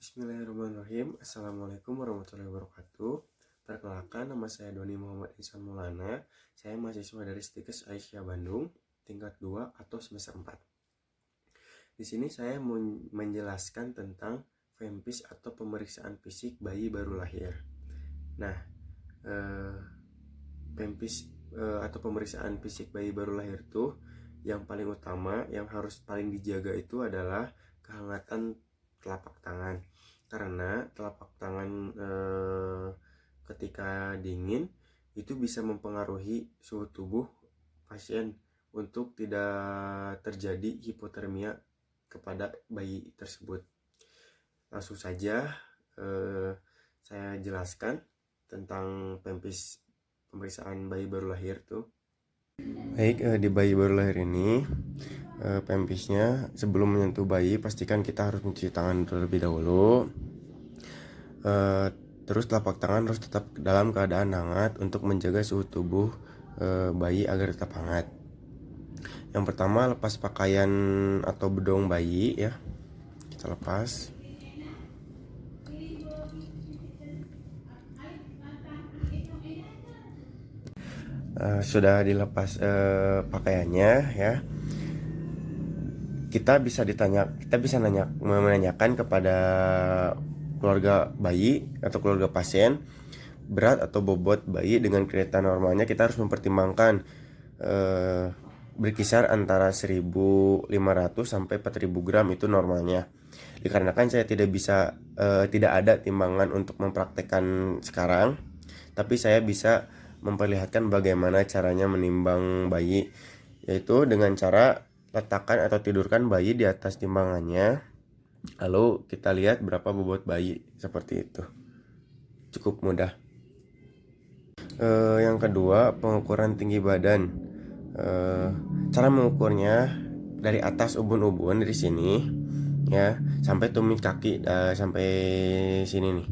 Bismillahirrahmanirrahim. Assalamualaikum warahmatullahi wabarakatuh. Perkenalkan, nama saya Doni Muhammad Ihsan Maulana. Saya mahasiswa dari Stikes Aisyah Bandung, tingkat 2 atau semester 4. Di sini saya mau menjelaskan tentang FEMPIS atau pemeriksaan fisik bayi baru lahir. Nah, FEMPIS atau pemeriksaan fisik bayi baru lahir tuh yang paling utama, yang harus paling dijaga itu adalah kehangatan telapak tangan, karena telapak tangan ketika dingin itu bisa mempengaruhi suhu tubuh pasien untuk tidak terjadi hipotermia kepada bayi tersebut. Langsung saja saya jelaskan tentang FEMPIS pemeriksaan bayi baru lahir tuh. Baik, di bayi baru lahir ini FEMPIS-nya sebelum menyentuh bayi pastikan kita harus mencuci tangan terlebih dahulu. Terus telapak tangan harus tetap dalam keadaan hangat untuk menjaga suhu tubuh bayi agar tetap hangat. Yang pertama, lepas pakaian atau bedong bayi ya. Kita lepas. Sudah dilepas pakaiannya ya, kita bisa menanyakan kepada keluarga bayi atau keluarga pasien berat atau bobot bayi. Dengan kriteria normalnya kita harus mempertimbangkan berkisar antara 1.500 sampai 4.000 gram itu normalnya. Dikarenakan saya tidak ada timbangan untuk mempraktekkan sekarang, tapi saya bisa memperlihatkan bagaimana caranya menimbang bayi, yaitu dengan cara letakkan atau tidurkan bayi di atas timbangannya, lalu kita lihat berapa bobot bayi, seperti itu. Cukup mudah. Yang kedua, pengukuran tinggi badan. Cara mengukurnya dari atas ubun-ubun dari sini ya sampai tumit kaki, sampai sini nih.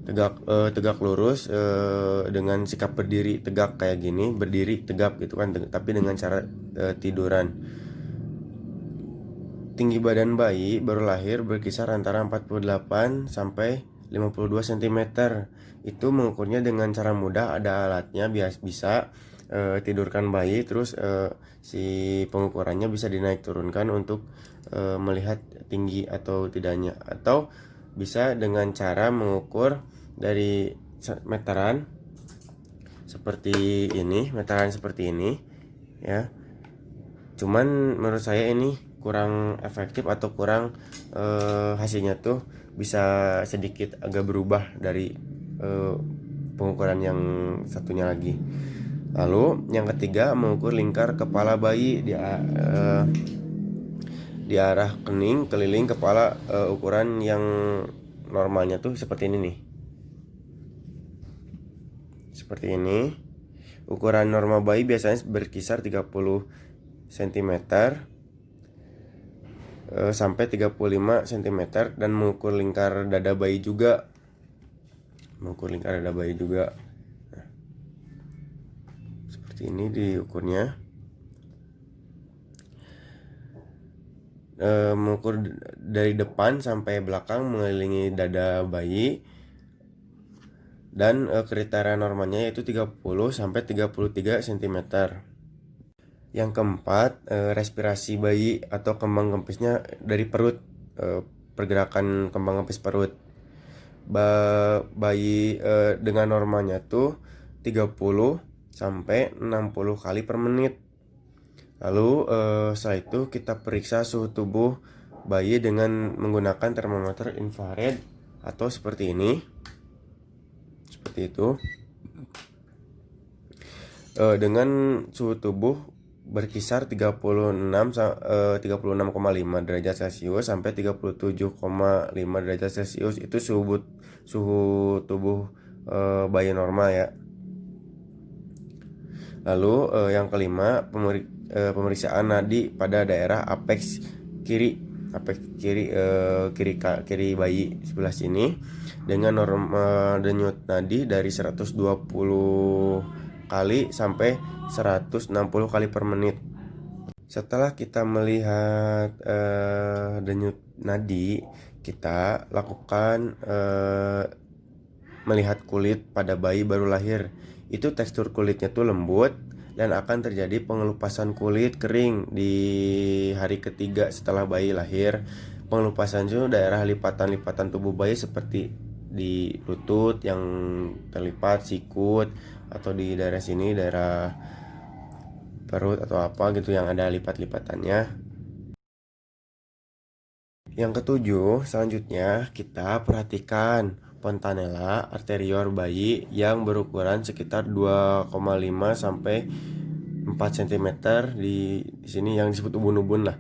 Tegak lurus, dengan sikap berdiri tegak kayak gini, berdiri tegap gitu kan, tapi dengan cara tiduran. Tinggi badan bayi baru lahir berkisar antara 48 sampai 52 cm. Itu mengukurnya dengan cara mudah, ada alatnya, bisa tidurkan bayi, terus si pengukurannya bisa dinaik turunkan untuk melihat tinggi atau tidaknya, atau bisa dengan cara mengukur dari meteran seperti ini, ya. Cuman menurut saya ini kurang efektif atau kurang hasilnya tuh bisa sedikit agak berubah dari pengukuran yang satunya lagi. Lalu yang ketiga, mengukur lingkar kepala bayi di arah kening keliling kepala. Ukuran yang normalnya tuh seperti ini nih. Seperti ini. Ukuran normal bayi biasanya berkisar 30 cm sampai 35 cm, dan mengukur lingkar dada bayi juga. Nah, seperti ini diukurnya. Mengukur dari depan sampai belakang mengelilingi dada bayi, dan kriteria normalnya yaitu 30 sampai 33 cm. Yang keempat, respirasi bayi atau kembang kempisnya dari perut, pergerakan kembang kempis perut. Bayi dengan normalnya tuh 30 sampai 60 kali per menit. Lalu setelah itu kita periksa suhu tubuh bayi dengan menggunakan termometer infrared atau seperti ini. Seperti itu. Dengan suhu tubuh berkisar 36,5 derajat Celcius sampai 37,5 derajat Celcius. Itu suhu tubuh bayi normal ya. Lalu yang kelima, pemeriksaan nadi pada daerah apex kiri bayi sebelah sini dengan norma denyut nadi dari 120 kali sampai 160 kali per menit. Setelah kita melihat denyut nadi, kita lakukan melihat kulit pada bayi baru lahir. Itu tekstur kulitnya tuh lembut dan akan terjadi pengelupasan kulit kering di hari ketiga setelah bayi lahir. Pengelupasan itu daerah lipatan-lipatan tubuh bayi seperti di lutut yang terlipat, sikut, atau di daerah sini, daerah perut atau apa gitu yang ada lipat-lipatannya. Yang ketujuh, selanjutnya kita perhatikan fontanella arterior bayi yang berukuran sekitar 2,5 sampai 4 cm di sini yang disebut ubun-ubun lah.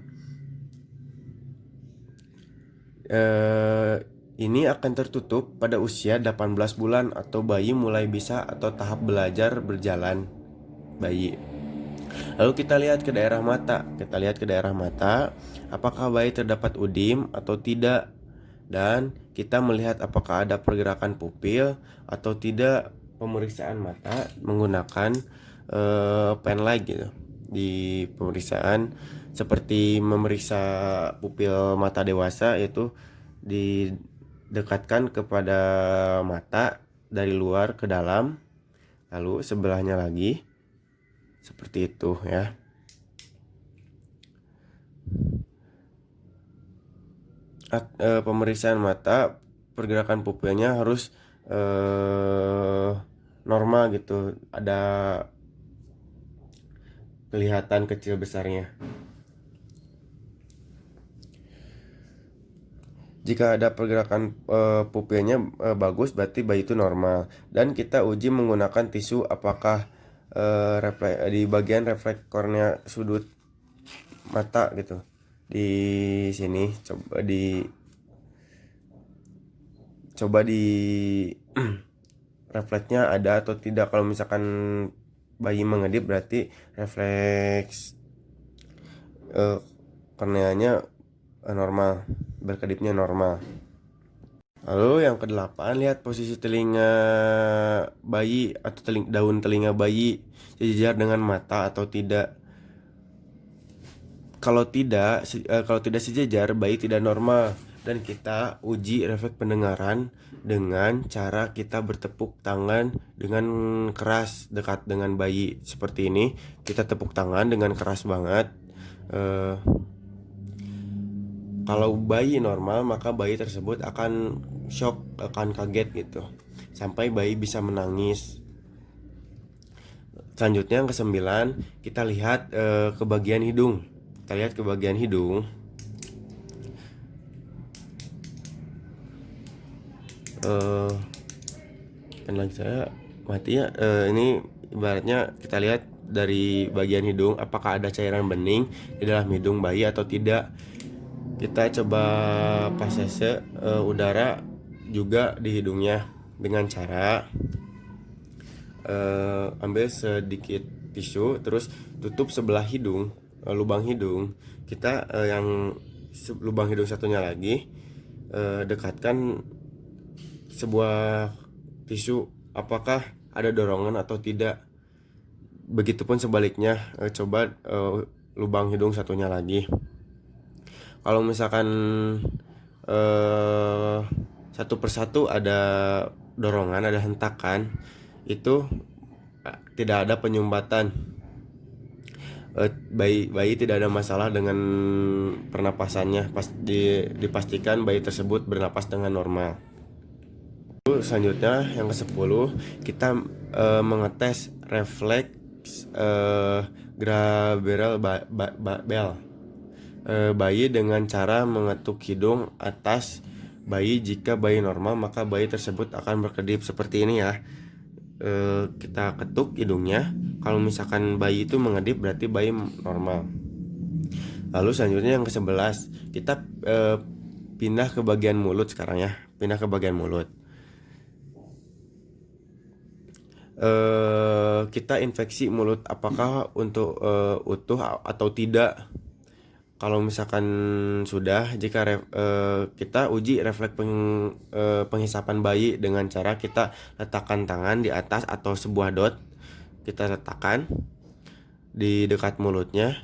Ini akan tertutup pada usia 18 bulan atau bayi mulai bisa atau tahap belajar berjalan bayi. Lalu kita lihat ke daerah mata. Apakah bayi terdapat udim atau tidak. Dan kita melihat apakah ada pergerakan pupil atau tidak. Pemeriksaan mata menggunakan pen light gitu. Di pemeriksaan seperti memeriksa pupil mata dewasa, yaitu didekatkan kepada mata dari luar ke dalam, lalu sebelahnya lagi. Seperti itu ya. Pemeriksaan mata, pergerakan pupilnya harus normal gitu. Ada kelihatan kecil besarnya. Jika ada pergerakan pupilnya bagus, berarti bayi itu normal. Dan kita uji menggunakan tisu apakah di bagian refleks kornea sudut mata gitu. Di sini coba di refleksnya ada atau tidak. Kalau misalkan bayi mengedip, berarti refleks korneanya normal, berkedipnya normal. Lalu yang ke-8, lihat posisi telinga bayi atau daun telinga bayi sejajar dengan mata atau tidak. Kalau tidak sejajar, bayi tidak normal. Dan kita uji refleks pendengaran dengan cara kita bertepuk tangan dengan keras dekat dengan bayi. Seperti ini, kita tepuk tangan dengan keras banget. Kalau bayi normal, maka bayi tersebut akan shock, akan kaget gitu, sampai bayi bisa menangis. Selanjutnya yang ke-9, kita lihat ke bagian hidung. Kita lihat ke bagian hidung. Penlang saya mati ya. Ini ibaratnya kita lihat dari bagian hidung, apakah ada cairan bening di dalam hidung bayi atau tidak. Kita coba pasase udara juga di hidungnya dengan cara ambil sedikit tisu, terus tutup sebelah hidung, lubang hidung kita, yang lubang hidung satunya lagi dekatkan sebuah tisu, apakah ada dorongan atau tidak. Begitupun sebaliknya, coba lubang hidung satunya lagi. Kalau misalkan satu persatu ada dorongan, ada hentakan, itu tidak ada penyumbatan. Bayi tidak ada masalah dengan pernapasannya. Dipastikan bayi tersebut bernapas dengan normal. Selanjutnya yang ke-10, kita mengetes refleks Graberel Bell bayi dengan cara mengetuk hidung atas bayi. Jika bayi normal, maka bayi tersebut akan berkedip seperti ini ya. Kita ketuk hidungnya. Kalau misalkan bayi itu mengedip, berarti bayi normal. Lalu selanjutnya yang ke-11, kita pindah ke bagian mulut sekarang ya. Pindah ke bagian mulut. Kita infeksi mulut apakah untuk utuh atau tidak. Kalau misalkan sudah, jika kita uji refleks penghisapan bayi dengan cara kita letakkan tangan di atas atau sebuah dot, kita letakkan di dekat mulutnya.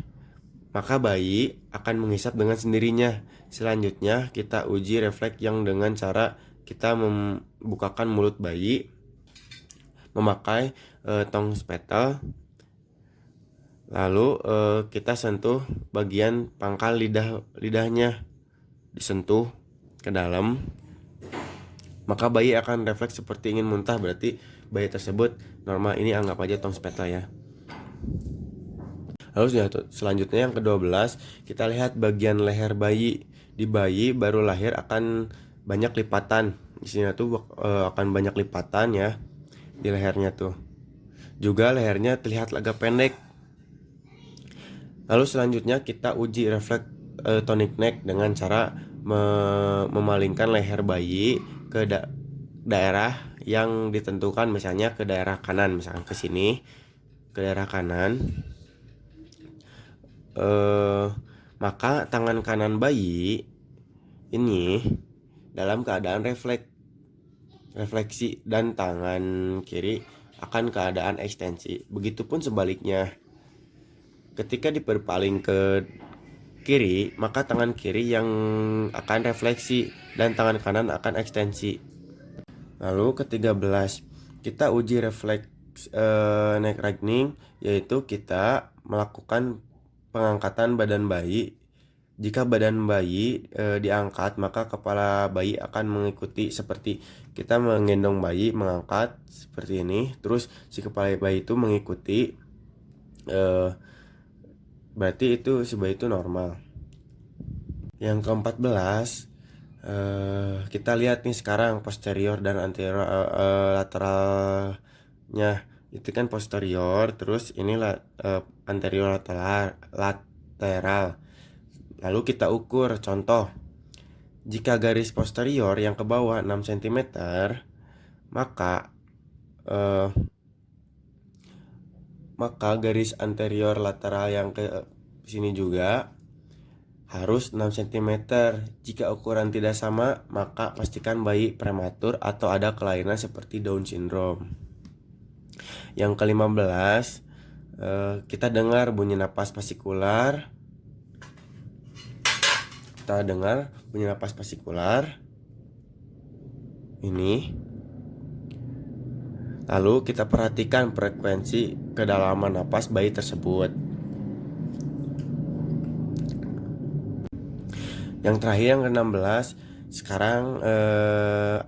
maka bayi akan menghisap dengan sendirinya. Selanjutnya kita uji refleks yang dengan cara kita membukakan mulut bayi memakai tong spatel, lalu kita sentuh bagian pangkal lidahnya, disentuh ke dalam, maka bayi akan refleks seperti ingin muntah, berarti bayi tersebut normal. Ini anggap aja tong spatel ya. Lalu selanjutnya yang ke-12, kita lihat bagian leher bayi. Di bayi baru lahir akan banyak lipatan. Di sini tuh akan banyak lipatan ya di lehernya tuh. Juga lehernya terlihat agak pendek. Lalu selanjutnya kita uji refleks tonic neck dengan cara memalingkan leher bayi ke daerah yang ditentukan, misalnya ke daerah kanan, misalkan ke sini, ke daerah kanan. Maka tangan kanan bayi ini dalam keadaan refleksi dan tangan kiri akan keadaan ekstensi. Begitupun sebaliknya. Ketika diperpaling ke kiri, maka tangan kiri yang akan refleksi dan tangan kanan akan ekstensi. Lalu ke-13, kita uji refleks neck wrinkling, yaitu kita melakukan pengangkatan badan bayi. Jika badan bayi diangkat, maka kepala bayi akan mengikuti, seperti kita menggendong bayi, mengangkat seperti ini. Terus si kepala bayi itu mengikuti, berarti itu si bayi itu normal. Yang ke-14, kita lihat nih sekarang posterior dan anterior lateralnya. Itu kan posterior, terus inilah anterior lateral. Lalu kita ukur, contoh, jika garis posterior yang ke bawah 6 cm, maka garis anterior lateral yang ke sini juga harus 6 cm. Jika ukuran tidak sama, maka pastikan bayi prematur atau ada kelainan seperti Down syndrome. Yang ke-15, kita dengar bunyi napas pasikular. Kita dengar bunyi napas pasikular ini. Lalu kita perhatikan frekuensi kedalaman napas bayi tersebut. Yang terakhir, yang ke-16, sekarang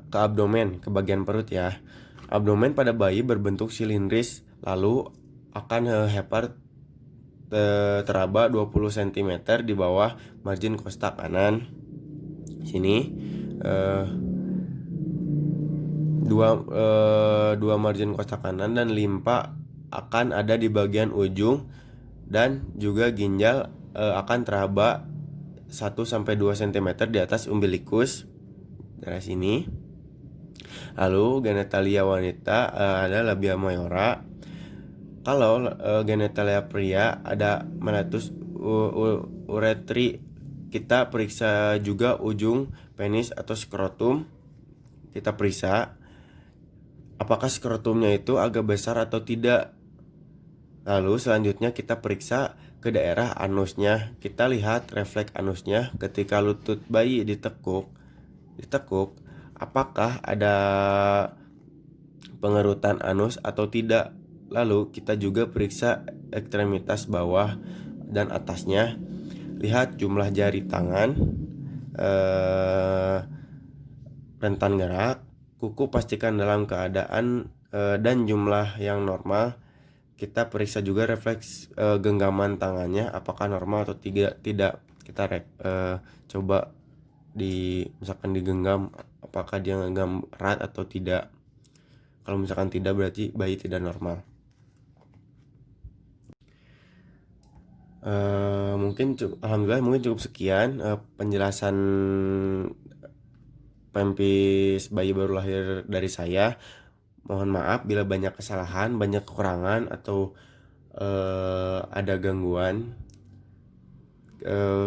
ke abdomen, ke bagian perut ya. Abdomen pada bayi berbentuk silindris, lalu akan hepat teraba 20 cm di bawah margin kostak kanan. Sini dua margin kostak kanan, dan limpa akan ada di bagian ujung, dan juga ginjal akan teraba 1-2 cm di atas umbilikus daerah sini. Lalu genitalia wanita ada labia mayora. Kalau genitalia pria ada menatus uretri. Kita periksa juga ujung penis atau skrotum. Kita periksa apakah skrotumnya itu agak besar atau tidak. Lalu selanjutnya kita periksa ke daerah anusnya. Kita lihat refleks anusnya ketika lutut bayi ditekuk, apakah ada pengerutan anus atau tidak. Lalu kita juga periksa ekstremitas bawah dan atasnya. Lihat jumlah jari tangan, rentan gerak, kuku pastikan dalam keadaan dan jumlah yang normal. Kita periksa juga refleks genggaman tangannya, apakah normal atau tidak. Kita coba misalkan digenggam, apakah dia genggam erat atau tidak. Kalau misalkan tidak, berarti bayi tidak normal. Alhamdulillah mungkin cukup sekian penjelasan pempis bayi baru lahir dari saya. Mohon maaf bila banyak kesalahan, banyak kekurangan, atau ada gangguan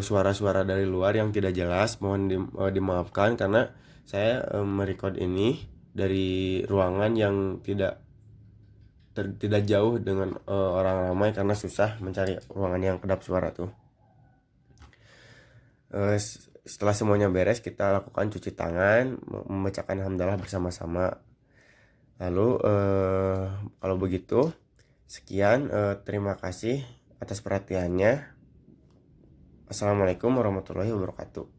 suara-suara dari luar yang tidak jelas. Mohon dimaafkan, karena saya merekod ini dari ruangan yang tidak jauh dengan orang ramai, karena susah mencari ruangan yang kedap suara tuh. Setelah semuanya beres, kita lakukan cuci tangan, membacakan hamdalah bersama-sama. Lalu kalau begitu sekian, terima kasih atas perhatiannya. Assalamualaikum warahmatullahi wabarakatuh.